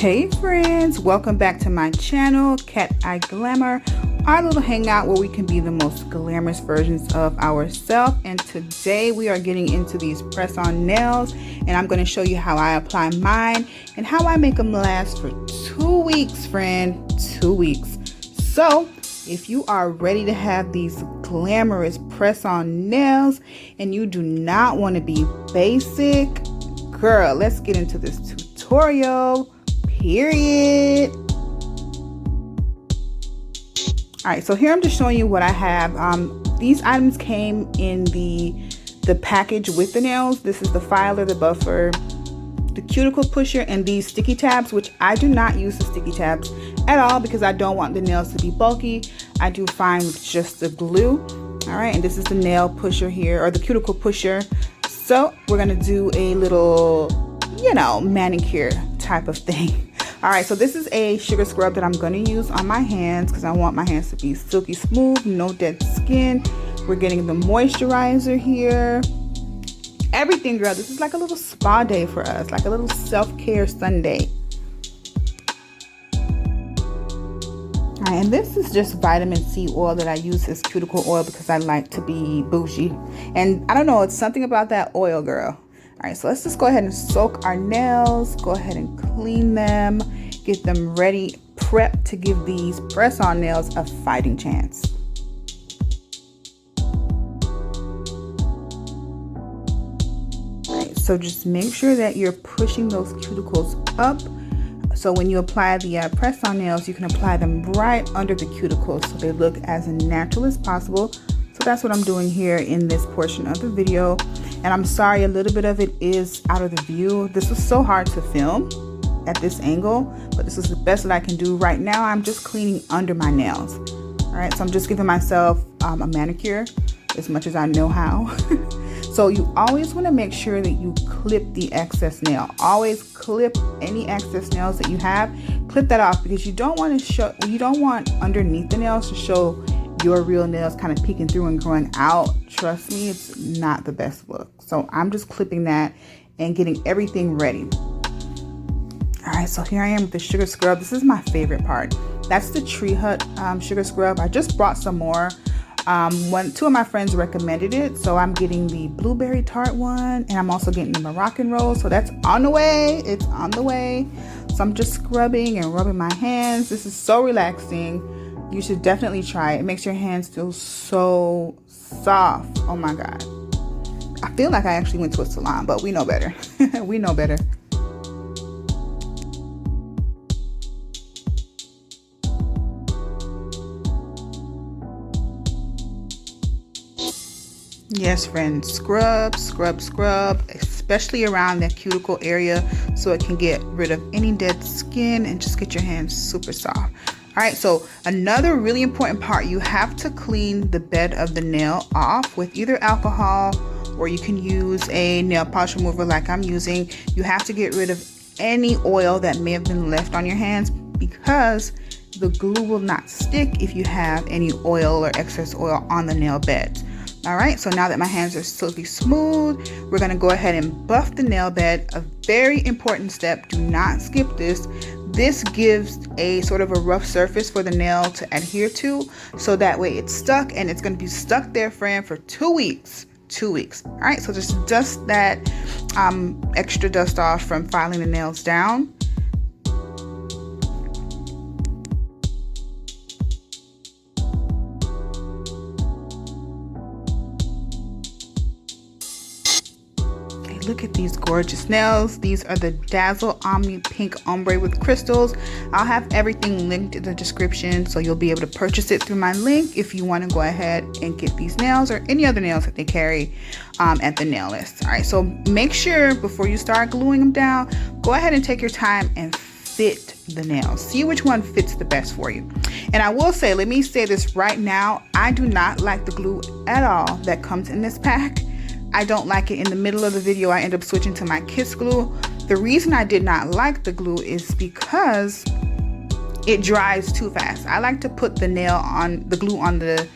Hey friends, welcome back to my channel, Cat Eye Glamour, our little hangout where we can be the most glamorous versions of ourselves. And today we are getting into these press-on nails, and I'm going to show you how I apply mine and how I make them last for 2 weeks, friend, 2 weeks. So if you are ready to have these glamorous press-on nails and you do not want to be basic, girl, let's get into this tutorial. Period. Alright, so here I'm just showing you what I have. These items came in the package with the nails. This is the filer, the buffer, the cuticle pusher, and these sticky tabs, which I do not use the sticky tabs at all because I don't want the nails to be bulky. I do fine with just the glue. Alright, and this is the nail pusher here, or the cuticle pusher. So we're gonna do a little, manicure type of thing. All right, so this is a sugar scrub that I'm going to use on my hands because I want my hands to be silky smooth, no dead skin. We're getting the moisturizer here. Everything, girl. This is like a little spa day for us, like a little self-care Sunday. All right, and this is just vitamin C oil that I use as cuticle oil because I like to be bougie. And I don't know, it's something about that oil, girl. All right, so let's just go ahead and soak our nails, go ahead and clean them, get them ready, prepped to give these press-on nails a fighting chance. All right, so just make sure that you're pushing those cuticles up. So when you apply the press-on nails, you can apply them right under the cuticles so they look as natural as possible. So that's what I'm doing here in this portion of the video. And I'm sorry, a little bit of it is out of the view. This was so hard to film at this angle, but this is the best that I can do right now. I'm just cleaning under my nails. All right, so I'm just giving myself a manicure as much as I know how. So you always want to make sure that you clip the excess nail. Always clip any excess nails that you have. Clip that off because you don't want to show, you don't want underneath the nails to show your real nails kind of peeking through and growing out. Trust me, it's not the best look. So I'm just clipping that and getting everything ready. All right, so here I am with the sugar scrub. This is my favorite part. That's the Tree Hut sugar scrub. I just brought some more. Two of my friends recommended it, so I'm getting the blueberry tart one, and I'm also getting the Moroccan roll. So that's on the way. It's on the way. So I'm just scrubbing and rubbing my hands. This is so relaxing. You should definitely try it. It makes your hands feel so soft. Oh my God. I feel like I actually went to a salon, but we know better. We know better. Yes, friends, scrub, scrub, scrub, especially around that cuticle area so it can get rid of any dead skin and just get your hands super soft. All right, so another really important part, you have to clean the bed of the nail off with either alcohol or you can use a nail polish remover like I'm using. You have to get rid of any oil that may have been left on your hands because the glue will not stick if you have any oil or excess oil on the nail bed. All right, so now that my hands are silky smooth, we're gonna go ahead and buff the nail bed. A very important step, do not skip this. This gives a sort of a rough surface for the nail to adhere to, so that way it's stuck, and it's gonna be stuck there, friend, for 2 weeks. 2 weeks. All right, so just dust that extra dust off from filing the nails down. Look at these gorgeous nails. These are the Dazzle Omni Pink Ombre with crystals. I'll have everything linked in the description, so you'll be able to purchase it through my link if you want to go ahead and get these nails or any other nails that they carry at the nail list. All right, so make sure before you start gluing them down, go ahead and take your time and fit the nails. See which one fits the best for you. And I will say, let me say this right now, I do not like the glue at all that comes in this pack. I don't like it. In the middle of the video, I end up switching to my Kiss glue. The reason I did not like the glue is because it dries too fast. I like to put the glue on the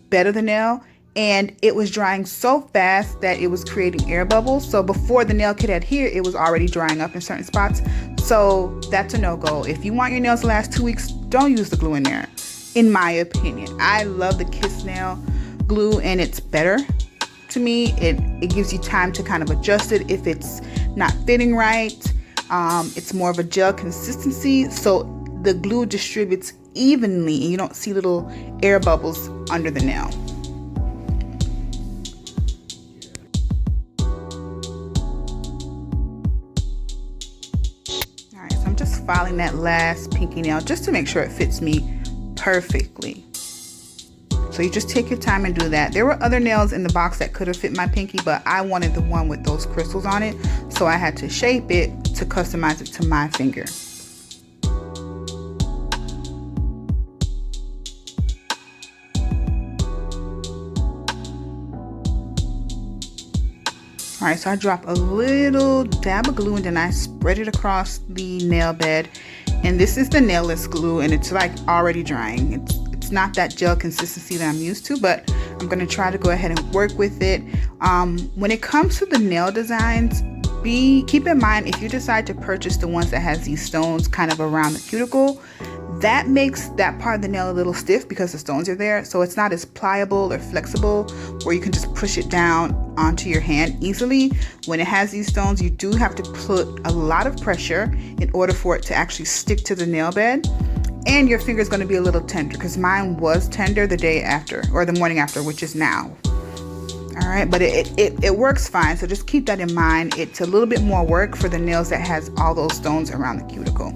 bed of the nail and it was drying so fast that it was creating air bubbles. So before the nail could adhere, it was already drying up in certain spots. So that's a no-go. If you want your nails to last 2 weeks, don't use the glue in there, in my opinion. I love the Kiss Nail glue, and it's better to me. It gives you time to kind of adjust it if it's not fitting right. It's more of a gel consistency, so the glue distributes evenly and you don't see little air bubbles under the nail. Alright, so I'm just filing that last pinky nail just to make sure it fits me perfectly. So you just take your time and do that. There were other nails in the box that could have fit my pinky, but I wanted the one with those crystals on it, so I had to shape it to customize it to my finger. Alright, so I drop a little dab of glue and then I spread it across the nail bed. And this is the nailless glue, and it's like already drying. It's not that gel consistency that I'm used to, but I'm going to try to go ahead and work with it. When it comes to the nail designs, keep in mind, if you decide to purchase the ones that has these stones kind of around the cuticle, that makes that part of the nail a little stiff because the stones are there. So it's not as pliable or flexible where you can just push it down onto your hand easily. When it has these stones, you do have to put a lot of pressure in order for it to actually stick to the nail bed. And your finger is going to be a little tender, because mine was tender the day after, or the morning after, which is now. All right, but it works fine. So just keep that in mind. It's a little bit more work for the nails that has all those stones around the cuticle.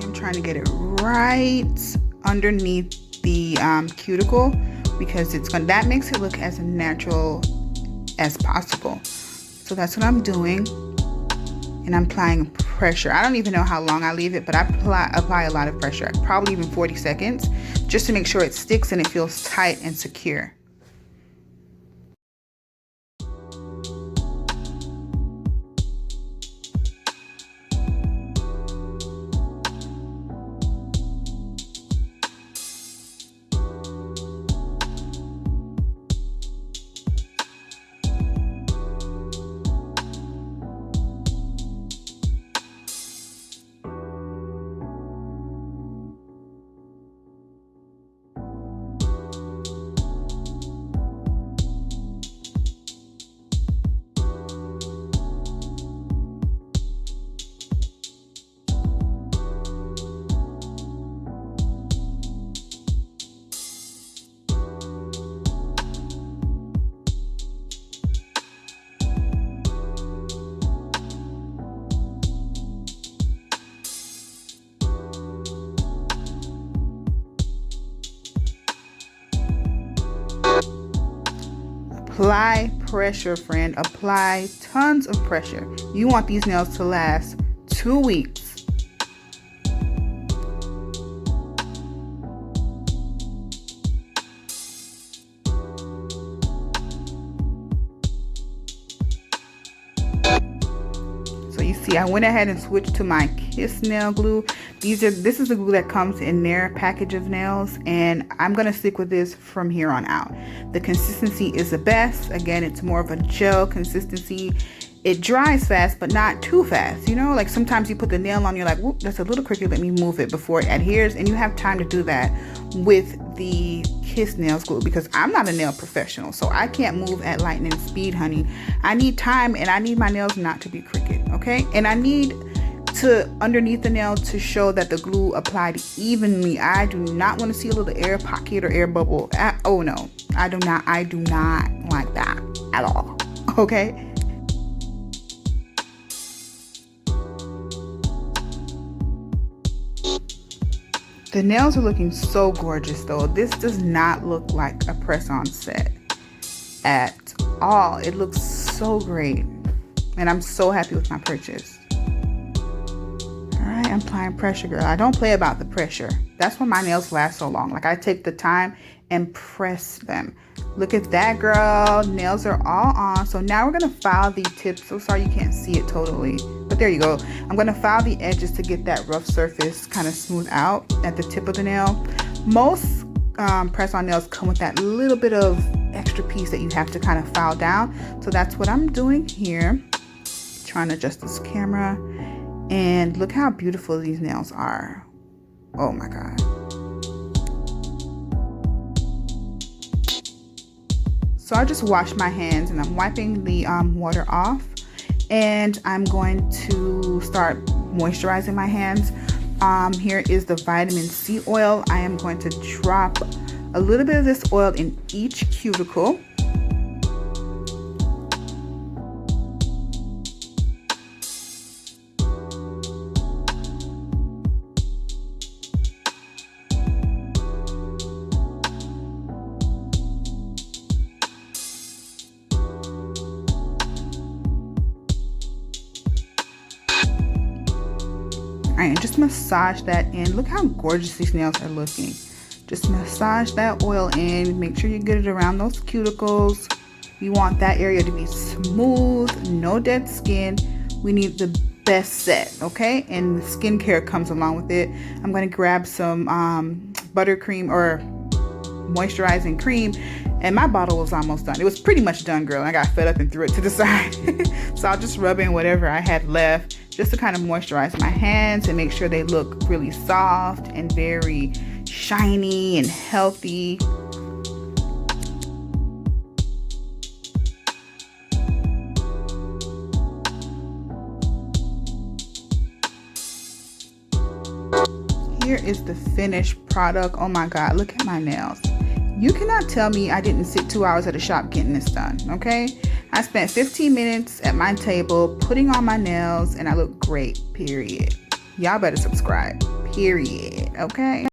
I'm trying to get it right underneath the cuticle, because that makes it look as natural as possible. So that's what I'm doing, and I'm applying pressure. I don't even know how long I leave it, but I apply a lot of pressure, probably even 40 seconds, just to make sure it sticks and it feels tight and secure. Apply pressure, friend. Apply tons of pressure. You want these nails to last 2 weeks. So you see, I went ahead and switched to my Kiss nail glue. This is the glue that comes in their package of nails, and I'm gonna stick with this from here on out. The consistency is the best. Again, it's more of a gel consistency. It dries fast, but not too fast. You know, like sometimes you put the nail on, you're like, whoop, that's a little crooked, let me move it before it adheres. And you have time to do that with the Kiss nails glue, because I'm not a nail professional, so I can't move at lightning speed, honey. I need time, and I need my nails not to be crooked, okay? And I need to underneath the nail to show that the glue applied evenly. I do not want to see a little air pocket or air bubble. Oh no, I do not like that at all, okay? The nails are looking so gorgeous though. This does not look like a press-on set at all. It looks so great, and I'm so happy with my purchase. am applying pressure, girl. I don't play about the pressure. That's why my nails last so long. Like, I take the time and press them. Look at that, girl. Nails are all on. So now we're gonna file the tips. So sorry you can't see it totally, but there you go. I'm gonna file the edges to get that rough surface kind of smooth out at the tip of the nail. Most press-on nails come with that little bit of extra piece that you have to kind of file down. So that's what I'm doing here. Trying to adjust this camera, and look how beautiful these nails are. Oh my God. So I just washed my hands and I'm wiping the water off, and I'm going to start moisturizing my hands. Here is the vitamin C oil. I am going to drop a little bit of this oil in each cuticle. And just massage that in. Look how gorgeous these nails are looking. Just massage that oil in. Make sure you get it around those cuticles. You want that area to be smooth, no dead skin. We need the best set, okay? And the skincare comes along with it. I'm gonna grab some buttercream or moisturizing cream, and my bottle was almost done. It was pretty much done, girl. I got fed up and threw it to the side. So I'll just rub in whatever I had left just to kind of moisturize my hands and make sure they look really soft and very shiny and healthy. Here is the finished product. Oh my God, look at my nails. You cannot tell me I didn't sit 2 hours at a shop getting this done, okay? I spent 15 minutes at my table putting on my nails, and I look great, period. Y'all better subscribe, period, okay?